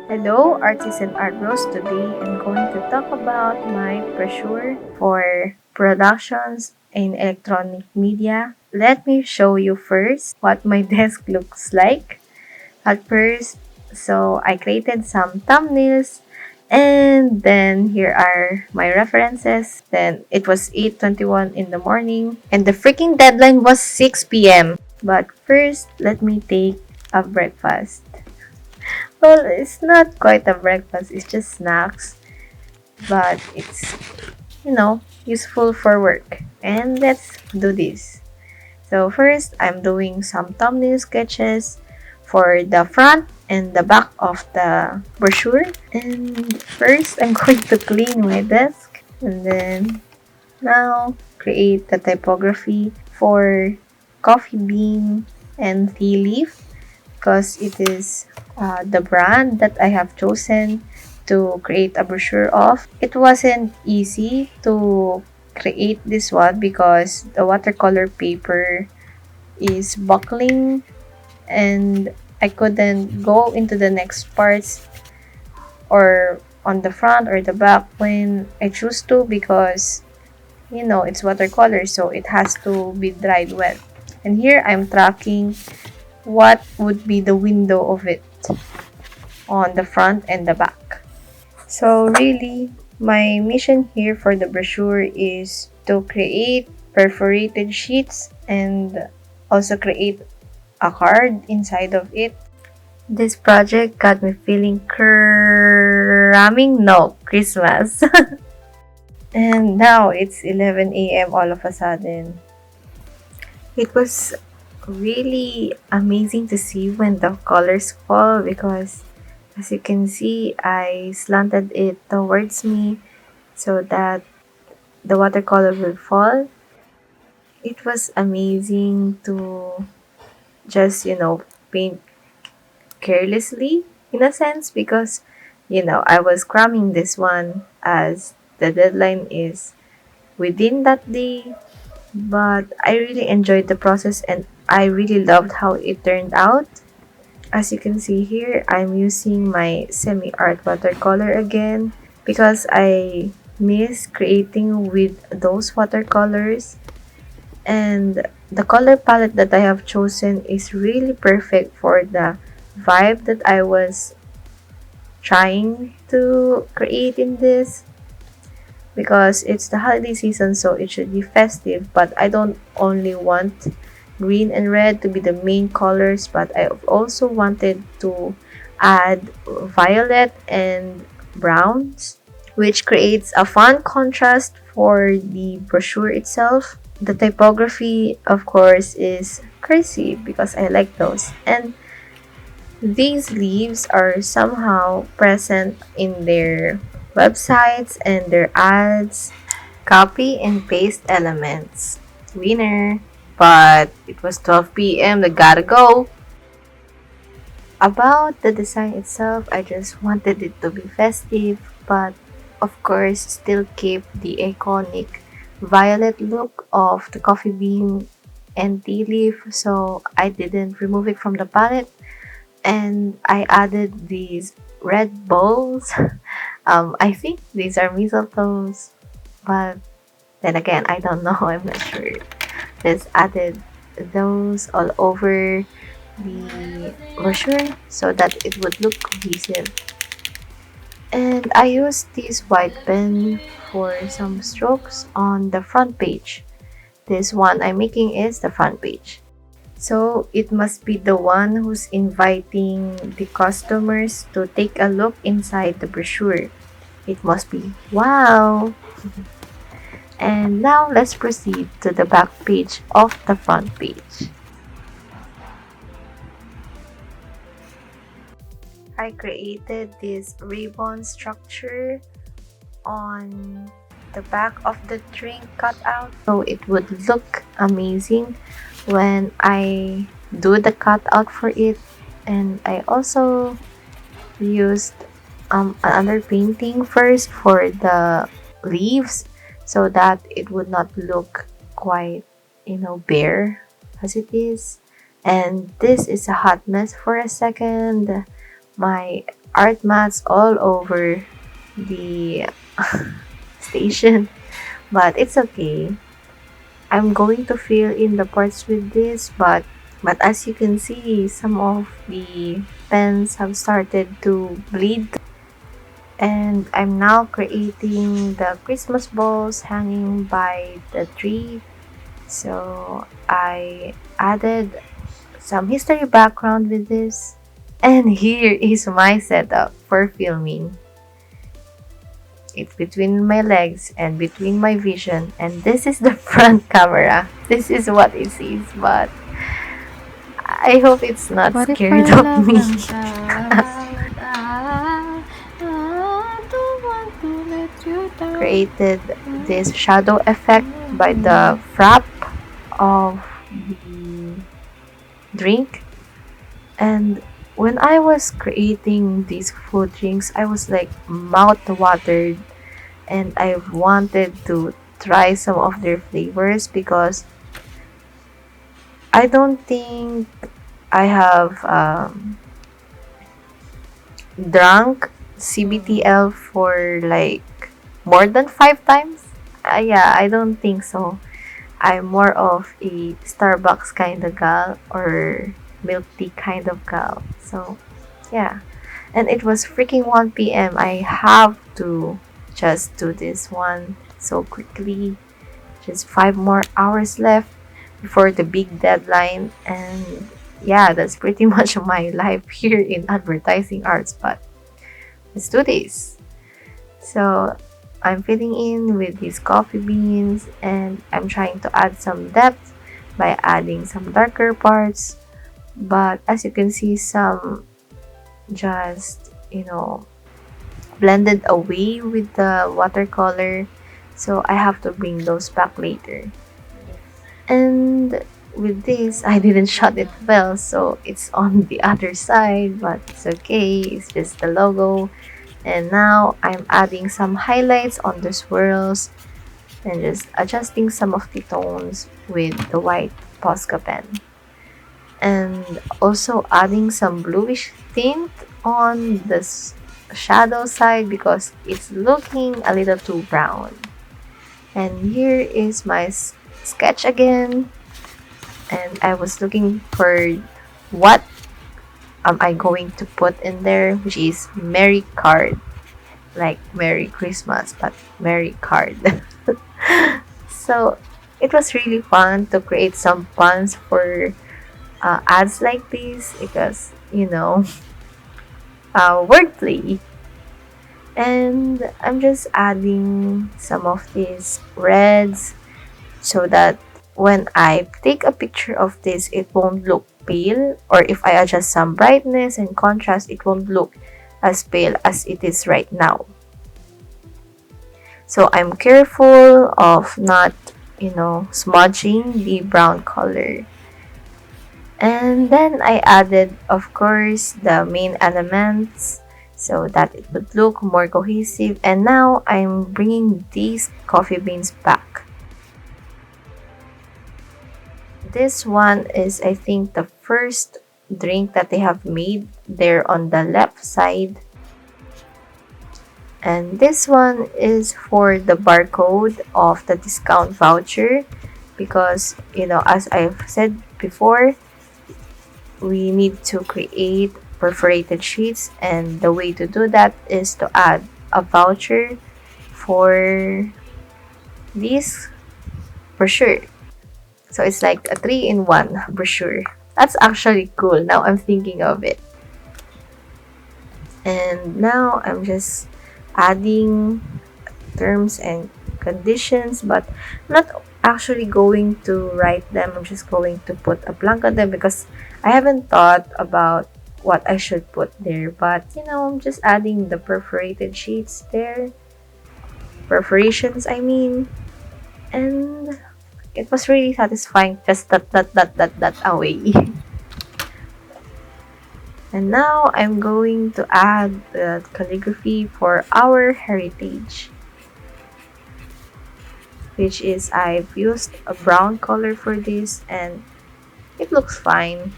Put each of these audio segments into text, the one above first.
Hello, artists and art bros. Today I'm going to talk about my brochure for productions in electronic media. Let me show you first what my desk looks like. At first, so I created some thumbnails and then here are my references. Then it was 8:21 in the morning and the freaking deadline was 6 p.m. But first, let me take a breakfast. Well, it's not quite a breakfast, it's just snacks, but it's useful for work. And let's do this. So, first, I'm doing some thumbnail sketches for the front and the back of the brochure. And first, I'm going to clean my desk and then now create the typography for coffee bean and tea leaf because it is the brand that I have chosen to create a brochure of. It wasn't easy to create this one because the watercolor paper is buckling and I couldn't go into the next parts or on the front or the back when I choose to because it's watercolor, so it has to be dried well. And here I'm tracking what would be the window of it on the front and the back. So really, my mission here for the brochure is to create perforated sheets and also create a card inside of it. This project got me feeling cramming no Christmas. And now it's 11 a.m. all of a sudden. It was really amazing to see when the colors fall because as you can see, I slanted it towards me so that the watercolor will fall. It was amazing to just paint carelessly in a sense because I was cramming this one as the deadline is within that day. But I really enjoyed the process and I really loved how it turned out. As you can see here, I'm using my semi-art watercolor again because I miss creating with those watercolors, and the color palette that I have chosen is really perfect for the vibe that I was trying to create in this because it's the holiday season, so it should be festive, but I don't only want green and red to be the main colors, but I also wanted to add violet and browns, which creates a fun contrast for the brochure itself. The typography, of course, is crazy because I like those, and these leaves are somehow present in their websites and their ads. Copy and paste elements. Winner. But it was 12 p.m. I gotta go. About the design itself, I just wanted it to be festive, but of course still keep the iconic violet look of the coffee bean and tea leaf, so I didn't remove it from the palette and I added these red balls. I think these are mistletoes, but then again, I don't know. I'm not sure. Just added those all over the brochure so that it would look cohesive. And I used this white pen for some strokes on the front page. This one I'm making is the front page. So it must be the one who's inviting the customers to take a look inside the brochure. It must be wow! And now let's proceed to the back page of the front page. I created this ribbon structure on the back of the drink cutout so it would look amazing when I do the cutout for it. And I also used another painting first for the leaves so that it would not look quite bare as it is. And this is a hot mess for a second. My art mats all over the station, but it's okay. I'm going to fill in the parts with this, but as you can see, some of the pens have started to bleed, and I'm now creating the Christmas balls hanging by the tree. So I added some history background with this, and here is my setup for filming. It's between my legs and between my vision, and this is the front camera. This is what it sees, but I hope it's not What if scared our of love me. runs out? I don't want to let you down. Created this shadow effect by the frap of the drink. And when I was creating these food drinks, I was like mouth watered, and I wanted to try some of their flavors because I don't think I have drunk CBTL for like more than 5 times. Yeah, I don't think so. I'm more of a Starbucks kind of gal or milk tea kind of gal. So, yeah. And it was freaking 1 p.m. I have to just do this one so quickly. Just 5 more hours left before the big deadline. And yeah, that's pretty much my life here in advertising arts. But let's do this. So I'm filling in with these coffee beans, and I'm trying to add some depth by adding some darker parts. But as you can see, some just, blended away with the watercolor. So I have to bring those back later. And with this, I didn't shut it well, so it's on the other side, but it's okay. It's just the logo. And now I'm adding some highlights on the swirls and just adjusting some of the tones with the white Posca pen. And also adding some bluish tint on the shadow side because it's looking a little too brown. And here is my sketch again. And I was looking for what am I going to put in there, which is Merry Card. Like Merry Christmas, but Merry Card. So it was really fun to create some puns for ads like this because, wordplay. And I'm just adding some of these reds so that when I take a picture of this, it won't look pale, or if I adjust some brightness and contrast, it won't look as pale as it is right now. So I'm careful of not, smudging the brown color. And then I added, of course, the main elements so that it would look more cohesive. And now I'm bringing these coffee beans back. This one is, I think, the first drink that they have made there on the left side. And this one is for the barcode of the discount voucher because, as I've said before, we need to create perforated sheets, and the way to do that is to add a voucher for this brochure. So it's like a 3-in-1 brochure. That's actually cool. Now I'm thinking of it. And now I'm just adding terms and conditions, but I'm not actually going to write them. I'm just going to put a blank on them because I haven't thought about what I should put there. But, I'm just adding the perforated sheets there. Perforations, I mean. And it was really satisfying just that away. And now I'm going to add the calligraphy for our heritage, which is I've used a brown color for this and it looks fine.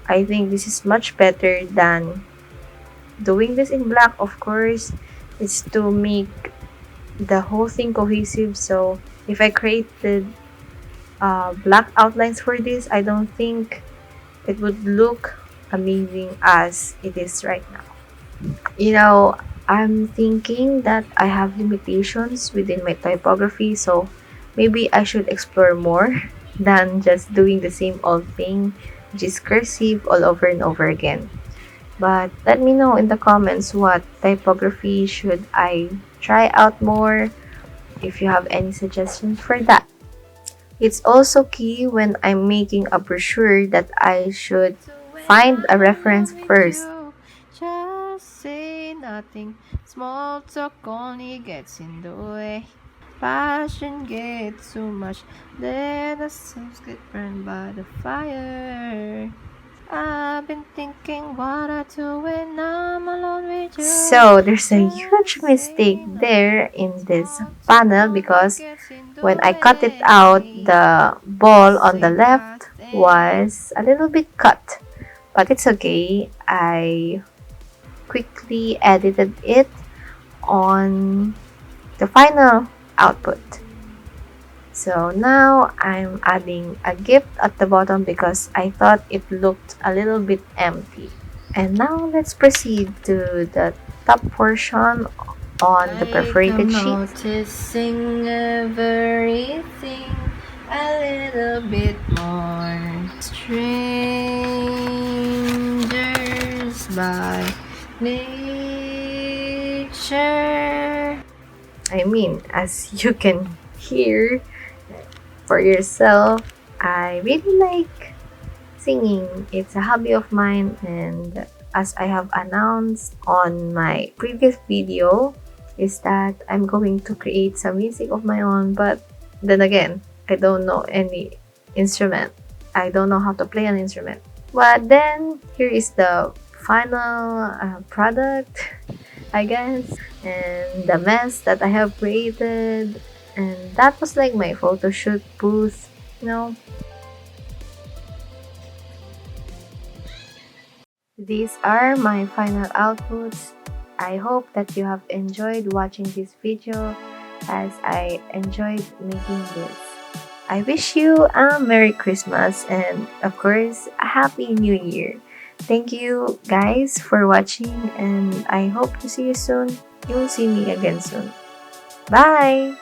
I think this is much better than doing this in black, of course, is to make the whole thing cohesive. So if I created black outlines for this, I don't think it would look amazing as it is right now. You know, I'm thinking that I have limitations within my typography, so maybe I should explore more than just doing the same old thing, which is cursive all over and over again. But let me know in the comments what typography should I try out more, if you have any suggestions for that. It's also key when I'm making a brochure that I should When find a I'm reference alone with first. you, just say nothing. Small talk only gets in the way. Passion gets too much, then the souls get burned by the fire. I've been thinking what I do when I'm alone with you. So there's a huge Just mistake say nothing. there in this Small talk panel only because gets in the when I cut it out, way. the ball on the Say left nothing. was a little bit cut. But it's okay. I quickly edited it on the final output. So now I'm adding a gift at the bottom because I thought it looked a little bit empty. And now let's proceed to the top portion on the Like I'm perforated sheet. noticing everything a little bit more. Strangers by nature. I mean, as you can hear for yourself, I really like singing. It's a hobby of mine, and as I have announced on my previous video, is that I'm going to create some music of my own, but then again, I don't know any instrument. I don't know how to play an instrument. But then here is the final product, I guess, and the mess that I have created. And that was like my photo shoot booth, you know. These are my final outputs. I hope that you have enjoyed watching this video as I enjoyed making this. I wish you a Merry Christmas and of course a Happy New Year. Thank you guys for watching and I hope to see you soon. You'll see me again soon. Bye!